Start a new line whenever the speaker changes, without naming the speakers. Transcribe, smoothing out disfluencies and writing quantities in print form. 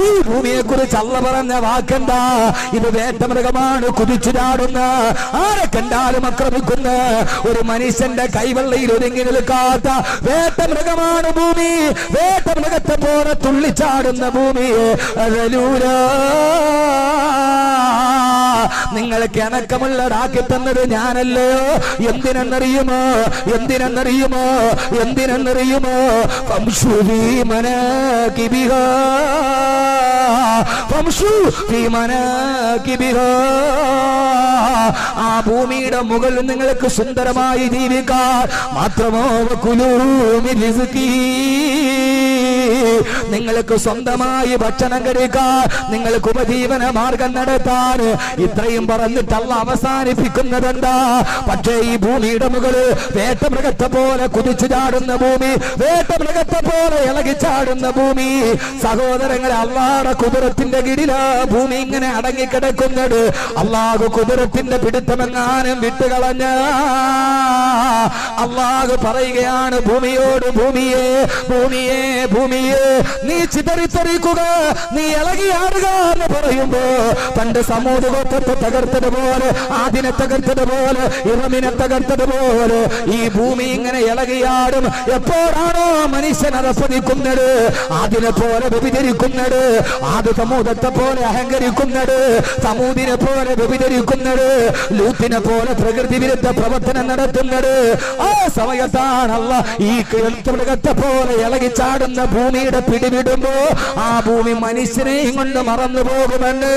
ഈ ഭൂമിയെ കുറിച്ച് അള്ള പറഞ്ഞ വാക്കെന്താ? ഇത് വേട്ടമൃഗമാണ്, കുതിച്ചു ചാടുന്ന, ആരെ കണ്ടാലും ആക്രമിക്കുന്ന, ഒരു മനുഷ്യന്റെ കൈവെള്ളയിൽ ഒരുങ്ങി നിൽക്കാത്ത വേട്ടമൃഗമാണ് ഭൂമി. വേട്ടമൃഗത്തെ പോലെ തുള്ളിച്ചാടുന്ന ഭൂമി. നിങ്ങൾക്ക് ഇണക്കമുള്ളതാക്കി തന്നത് ഞാനല്ലയോ? എന്തിനെന്നറിയുമോ? എന്തിനെന്നറിയുമോ? എന്തിനെന്നറിയുമോ? ആ ഭൂമിയുടെ മുകളിൽ നിങ്ങൾക്ക് സുന്ദരമായി ജീവിക്കാൻ മാത്രമോ നിങ്ങൾക്ക് സ്വന്തമായി ഭക്ഷണം കഴിക്കാൻ, നിങ്ങൾക്ക് ഉപജീവന മാർഗം നടത്താൻ. ഇത്രയും പറഞ്ഞിട്ടല്ല അവസാനിപ്പിക്കുന്നതെന്താ? പക്ഷേ ഈ ഭൂമിയുടെ മുകളിൽ വേട്ടമൃഗത്തെ പോലെ കുതിച്ചു ചാടുന്ന ഭൂമി, വേട്ടമൃഗത്തെ പോലെ ഇളകി ചാടുന്ന ഭൂമി. സഹോദരങ്ങളെ, അള്ളാഹുവിന്റെ കുദറത്തിന്റെ കീഴിലാ ഭൂമി ഇങ്ങനെ അടങ്ങിക്കിടക്കുന്നത്. അള്ളാഹു കുദറത്തിന്റെ പിടുത്തമെങ്ങാനും വിട്ടുകളഞ്ഞ അള്ളാഹു പറയുകയാണ് ഭൂമിയോട്, ഭൂമിയെ ഭൂമിയെ ഭൂമിയെ നീ ചിതറിത്തെറിക്കുക, നീ ഇളകിയാടുക എന്ന് പറയുമ്പോ പണ്ട് സമൂഹത്തെ തകർത്തതുപോലെ, ആദിനെ തകർത്തതുപോലെ, ഇറമിനെ തകർത്തതുപോലെ ഈ ഭൂമി ഇങ്ങനെ ഇളകിയാടും. എപ്പോഴാണോ മനുഷ്യൻ അധപ്പതിക്കുന്നത്, ആദിനെ പോലെ വ്യഭിചരിക്കുന്നത്, ആദ് സമൂഹത്തെ പോലെ അഹങ്കരിക്കുന്നത്, സമൂദിനെ പോലെ വ്യഭിചരിക്കുന്നത്, ലൂത്തിനെ പോലെ പ്രകൃതി വിരുദ്ധ പ്രവർത്തനം നടത്തുന്നത്, ആ സമയത്താണല്ല ഈ മൃഗത്തെ പോലെ ഇളകി ചാടുന്ന ഭൂമിയുടെ പിടിവിടുമ്പോ ആ ഭൂമി മനുഷ്യനെയും കൊണ്ട് മറന്നു പോകുമെന്ന്